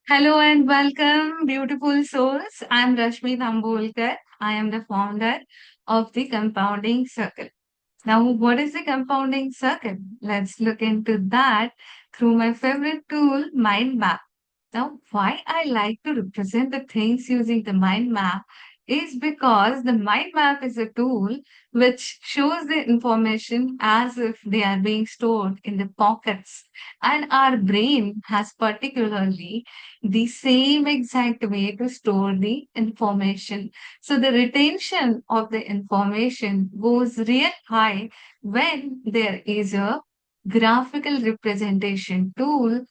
Hello and welcome, beautiful souls. I'm Rashmi Tambolkar. I am the founder of the Compounding Circle. Now, what is the compounding circle? Let's look into that through my favorite tool, mind map. Now, why I like to represent the things using the mind map is because the mind map is a tool which shows the information as if they are being stored in the pockets. And our brain has particularly the same exact way to store the information. So the retention of the information goes real high when there is a graphical representation tool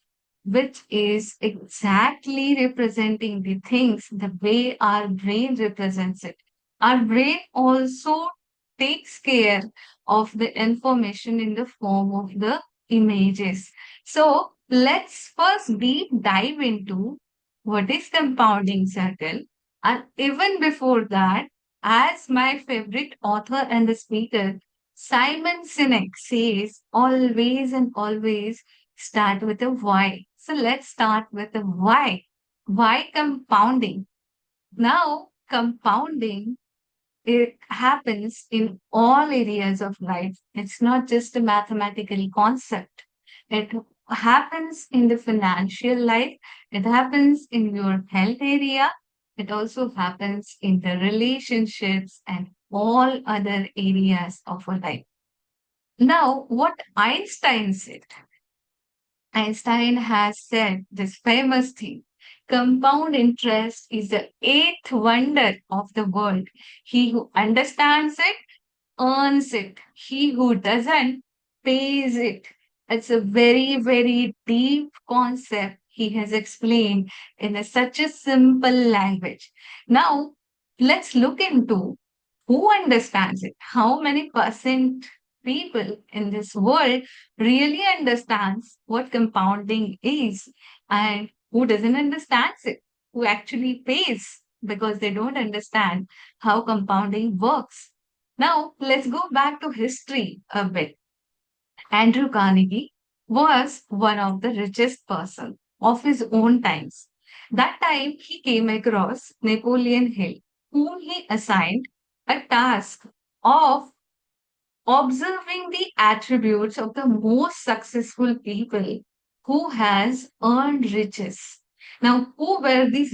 which is exactly representing the things the way our brain represents it. Our brain also takes care of the information in the form of the images. So let's first deep dive into what is compounding circle. And even before that, as my favorite author and the speaker, Simon Sinek says, always and always start with a why. So let's start with the why. Why compounding? Now, compounding, it happens in all areas of life. It's not just a mathematical concept. It happens in the financial life. It happens in your health area. It also happens in the relationships and all other areas of our life. Now, what Einstein said. Einstein has said this famous thing: compound interest is the eighth wonder of the world. He who understands it earns it. He who doesn't pays it. It's a very, very deep concept he has explained in such a simple language. Now, let's look into who understands it. How many percent people in this world really understands what compounding is, and who doesn't understand it, who actually pays because they don't understand how compounding works. Now, let's go back to history a bit. Andrew Carnegie was one of the richest person of his own times. That time he came across Napoleon Hill, whom he assigned a task of observing the attributes of the most successful people who has earned riches. Now, who were these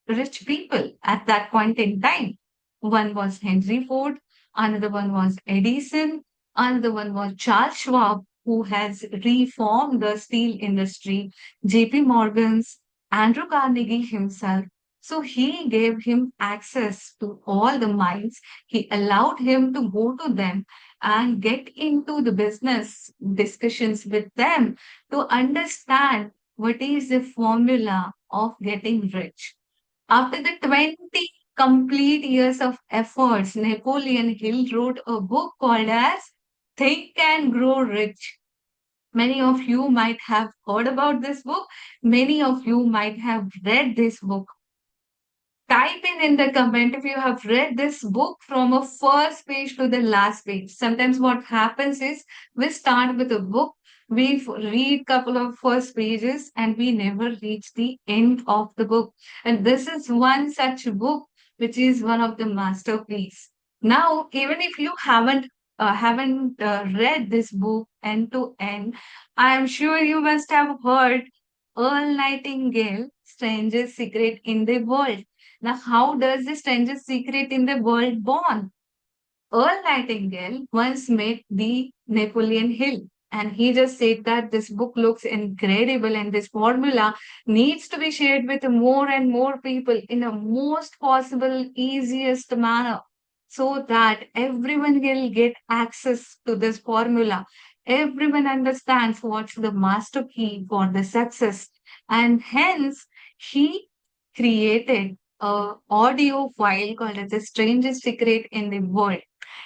rich people at that point in time? One was Henry Ford, another one was Edison, another one was Charles Schwab, who has reformed the steel industry, JP Morgan's, Andrew Carnegie himself. So he gave him access to all the mines. He allowed him to go to them and get into the business discussions with them to understand what is the formula of getting rich. After the 20 complete years of efforts, Napoleon Hill wrote a book called as Think and Grow Rich. Many of you might have heard about this book. Many of you might have read this book. Type in the comment if you have read this book from a first page to the last page. Sometimes what happens is we start with a book, read couple of first pages, and we never reach the end of the book. And this is one such book which is one of the masterpiece. Now, even if you haven't read this book end to end, I am sure you must have heard Earl Nightingale, Strangest Secret in the World. Now, how does the strangest secret in the world born? Earl Nightingale once met the Napoleon Hill, and he just said that this book looks incredible and this formula needs to be shared with more and more people in a most possible, easiest manner so that everyone will get access to this formula. Everyone understands what's the master key for the success, and hence he created a audio file called as the strangest secret in the world.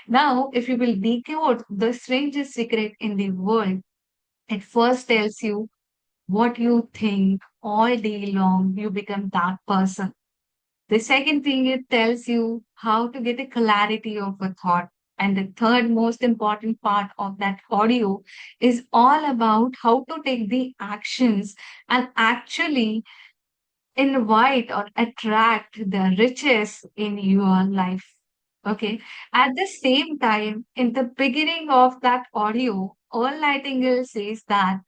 Now, if you will decode the strangest secret in the world, it first tells you what you think all day long, you become that person. The second thing, it tells you how to get a clarity of a thought. And the third most important part of that audio is all about how to take the actions and actually invite or attract the riches in your life. Okay. At the same time, in the beginning of that audio, All Nightingale says that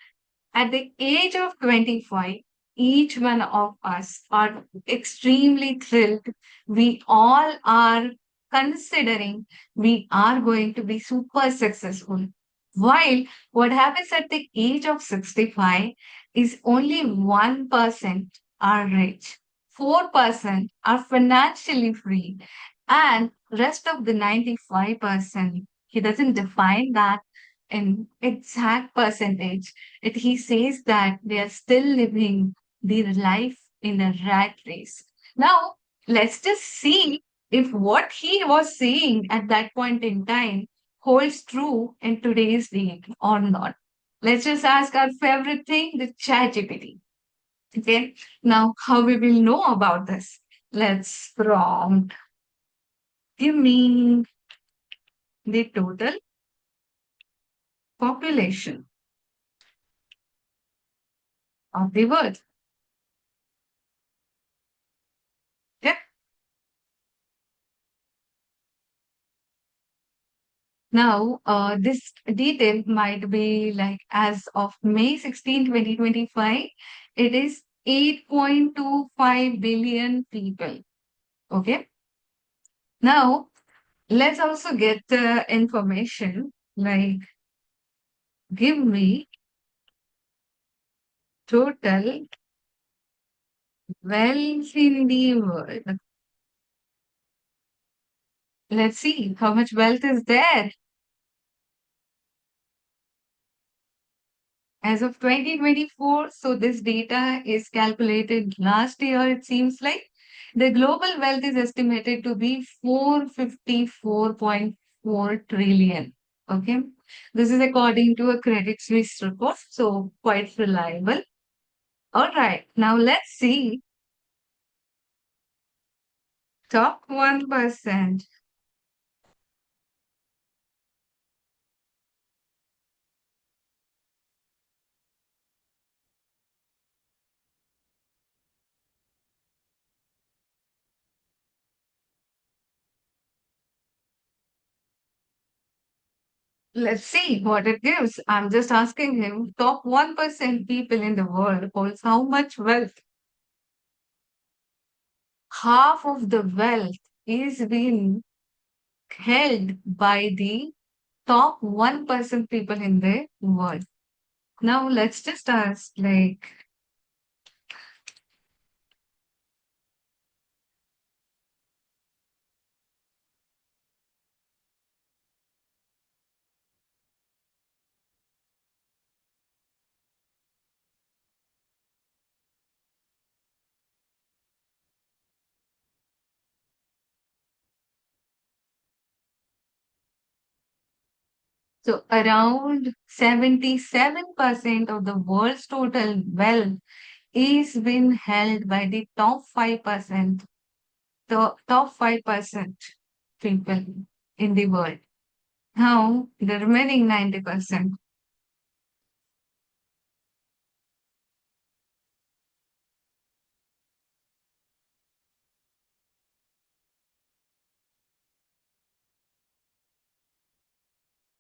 at the age of 25, each one of us are extremely thrilled. We all are considering we are going to be super successful. While what happens at the age of 65 is only 1% are rich, 4% are financially free, and rest of the 95%, he doesn't define that in exact percentage. He says that they are still living their life in a rat race. Now, let's just see if what he was saying at that point in time holds true in today's date or not. Let's just ask our favorite thing, the ChatGPT. Okay. Now, how we will know about this? Let's prompt. Give me the total population of the world. Okay. Now, this detail might be like as of May 16, 2025, it is 8.25 billion people. Okay. Now, let's also get information like give me total wealth in the world. Let's see how much wealth is there. As of 2024, so this data is calculated last year, it seems like the global wealth is estimated to be 454.4 trillion. Okay. This is according to a Credit Suisse report, so quite reliable. All right. Now let's see top 1%. Let's see what it gives. I'm just asking him top 1% people in the world holds how much wealth? Half of the wealth is being held by the top 1% people in the world. Now let's just ask like, so around 77% of the world's total wealth is being held by the top 5%, the top 5% people in the world. Now the remaining 90%.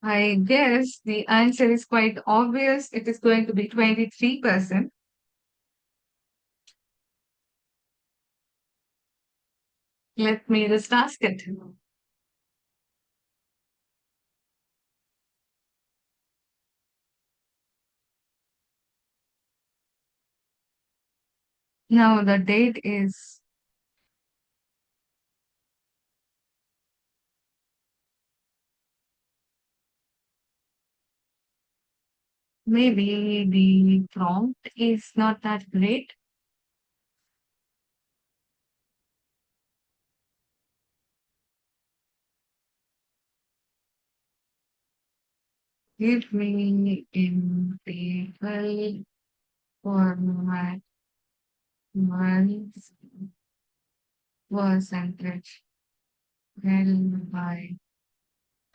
I guess the answer is quite obvious. It is going to be 23%. Let me just ask it. Now the date is maybe the prompt is not that great. Give me in table format months percentage held by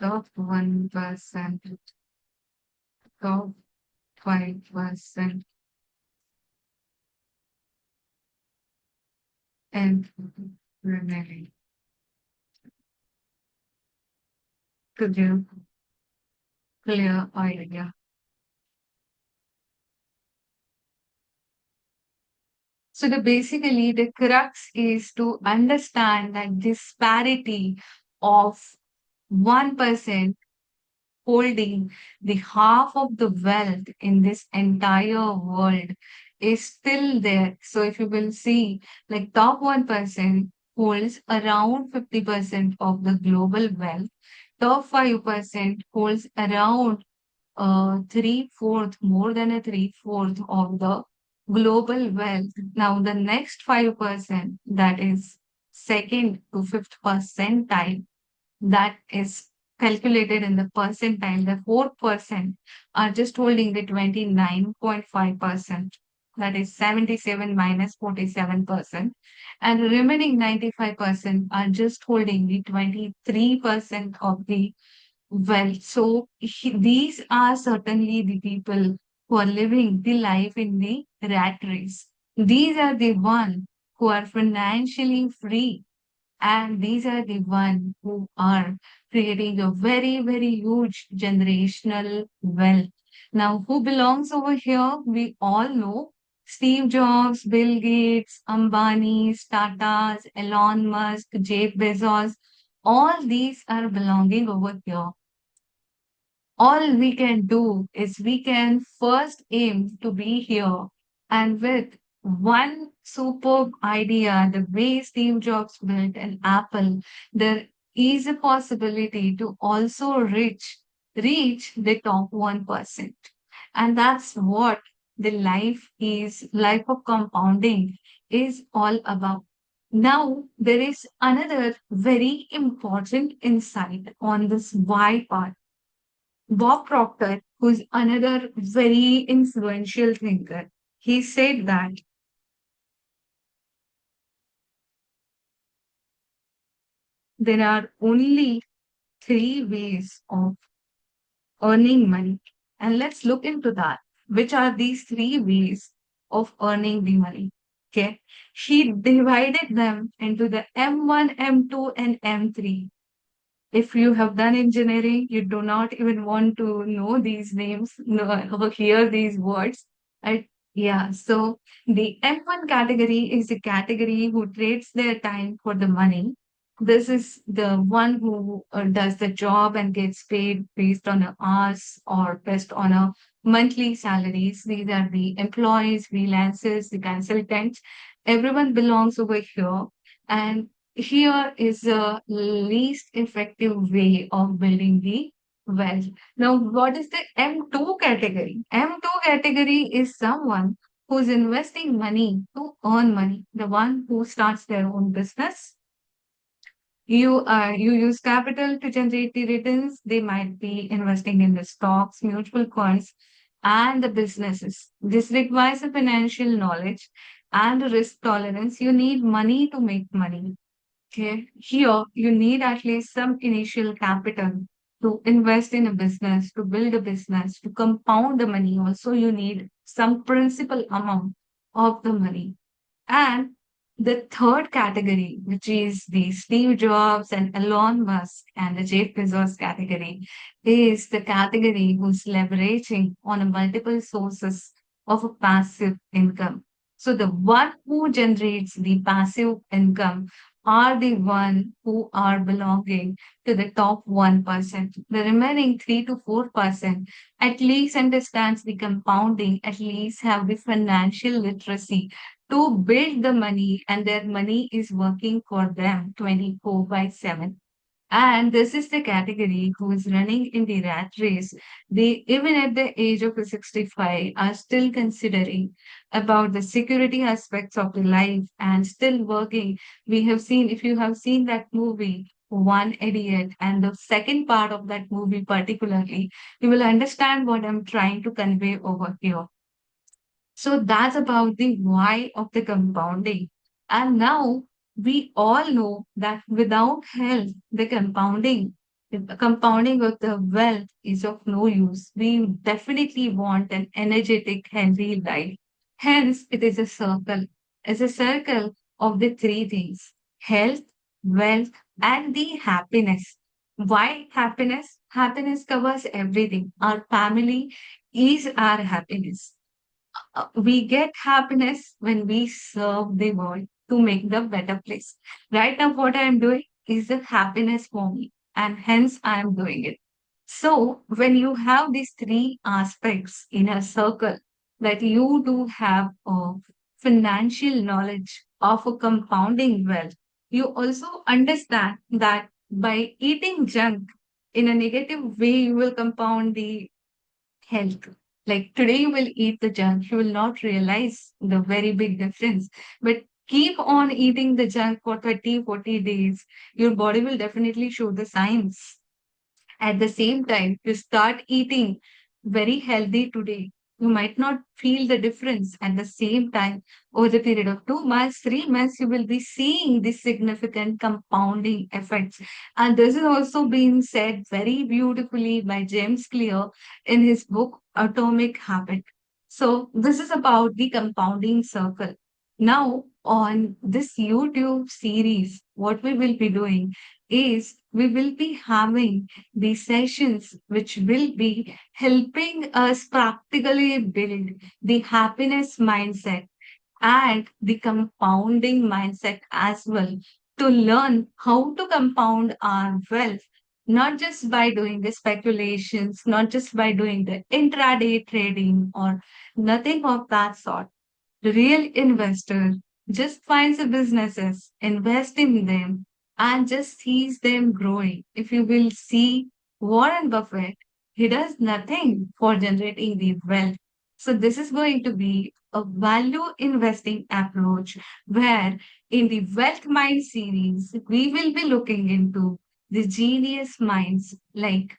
top 1%, top 5%. and remaining. Could you clear idea? So basically, the crux is to understand that disparity of 1% holding the half of the wealth in this entire world is still there. So if you will see, like top 1% holds around 50% of the global wealth, top 5% holds around three-fourth, more than a three-fourth of the global wealth. Now, the next 5%, that is second to fifth percentile, that is calculated in the percentile. The 4% are just holding the 29.5%. That is 77 minus 47%. And the remaining 95% are just holding the 23% of the well, so these are certainly the people who are living the life in the rat race. These are the one who are financially free, and these are the one who are creating a very, very huge generational wealth. Now, who belongs over here? We all know Steve Jobs, Bill Gates, Ambani, Tatas, Elon Musk, Jeff Bezos. All these are belonging over here. All we can do is we can first aim to be here, and with one superb idea, the way Steve Jobs built an Apple, there is a possibility to also reach the top 1%. And that's what the life of compounding is all about. Now, there is another very important insight on this why part. Bob Proctor, who's another very influential thinker, he said that there are only three ways of earning money. And let's look into that. Which are these three ways of earning the money? Okay. He divided them into the M1, M2, and M3. If you have done engineering, you do not even want to know these names, no, or hear these words. I, yeah, so the M1 category is a category who trades their time for the money. This is the one who does the job and gets paid based on a hours or based on a monthly salaries. These are the employees, freelancers, the consultants. Everyone belongs over here. And here is the least effective way of building the wealth. Now, what is the M2 category? M2 category is someone who's investing money to earn money, the one who starts their own business. You use capital to generate the returns. They might be investing in the stocks, mutual funds, and the businesses. This requires a financial knowledge and a risk tolerance. You need money to make money. Okay. Here, you need at least some initial capital to invest in a business, to build a business, to compound the money. Also, you need some principal amount of the money. And the third category, which is the Steve Jobs and Elon Musk and the Jeff Bezos category, is the category who's leveraging on a multiple sources of a passive income. So the one who generates the passive income are the one who are belonging to the top 1%. The remaining 3 to 4% at least understands the compounding, at least have the financial literacy to build the money, and their money is working for them 24 by 7. And this is the category who is running in the rat race. They, even at the age of 65, are still considering about the security aspects of the life and still working. We have seen, if you have seen that movie, One Idiot, and the second part of that movie particularly, you will understand what I'm trying to convey over here. So that's about the why of the compounding. And now we all know that without health, the compounding of the wealth is of no use. We definitely want an energetic, healthy life. Hence, it is a circle. It's a circle of the three things: health, wealth, and the happiness. Why happiness? Happiness covers everything. Our family is our happiness. We get happiness when we serve the world to make the better place. Right now, what I am doing is a happiness for me, and hence I am doing it. So, when you have these three aspects in a circle, that you do have a financial knowledge of a compounding wealth, you also understand that by eating junk in a negative way, you will compound the health. Like today, you will eat the junk, you will not realize the very big difference. But keep on eating the junk for 30, 40 days, your body will definitely show the signs. At the same time, you start eating very healthy today. You might not feel the difference. At the same time, over the period of 2 months, 3 months, you will be seeing this significant compounding effects. And this is also being said very beautifully by James Clear in his book Atomic Habit. So, this is about the compounding circle. Now, on this YouTube series, what we will be doing is we will be having these sessions which will be helping us practically build the happiness mindset and the compounding mindset as well, to learn how to compound our wealth, not just by doing the speculations, not just by doing the intraday trading or nothing of that sort. The real investor just finds the businesses, invest in them, and just sees them growing. If you will see Warren Buffett, he does nothing for generating the wealth. So this is going to be a value investing approach where in the Wealth Mind series, we will be looking into the genius minds like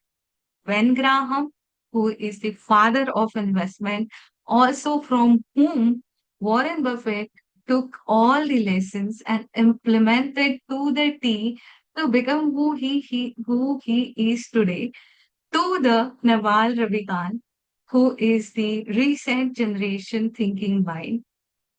Ben Graham, who is the father of investment, also from whom Warren Buffett took all the lessons and implemented to the T to become who he is today, to the Naval Ravikant, who is the recent generation thinking mind.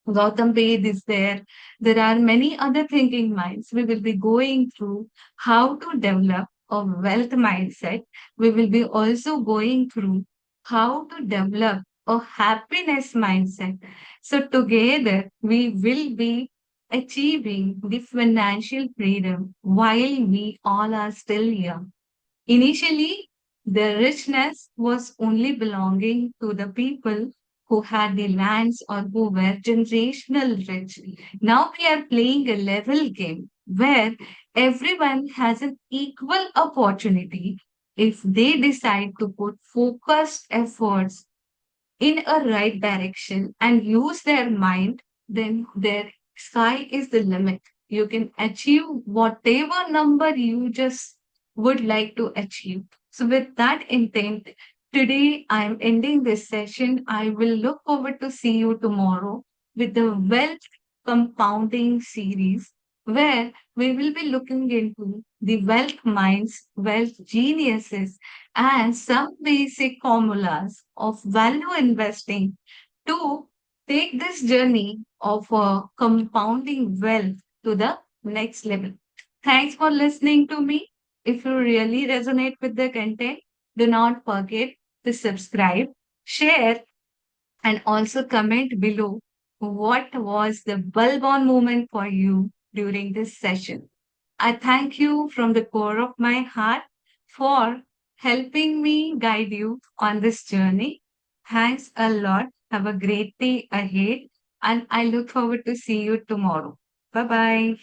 Gautam Ved is there. There are many other thinking minds. We will be going through how to develop a wealth mindset. We will be also going through how to develop a happiness mindset. So together we will be achieving the financial freedom while we all are still young. Initially, the richness was only belonging to the people who had the lands or who were generational rich. Now we are playing a level game where everyone has an equal opportunity if they decide to put focused efforts in a right direction and use their mind, then their sky is the limit. You can achieve whatever number you just would like to achieve. So, with that intent, today I'm ending this session. I will look forward to see you tomorrow with the wealth compounding series where we will be looking into the wealth minds, wealth geniuses, and some basic formulas of value investing to take this journey of compounding wealth to the next level. Thanks for listening to me. If you really resonate with the content, do not forget to subscribe, share, and also comment below what was the bulb on moment for you during this session. I thank you from the core of my heart for helping me guide you on this journey. Thanks a lot. Have a great day ahead, and I look forward to see you tomorrow. Bye bye.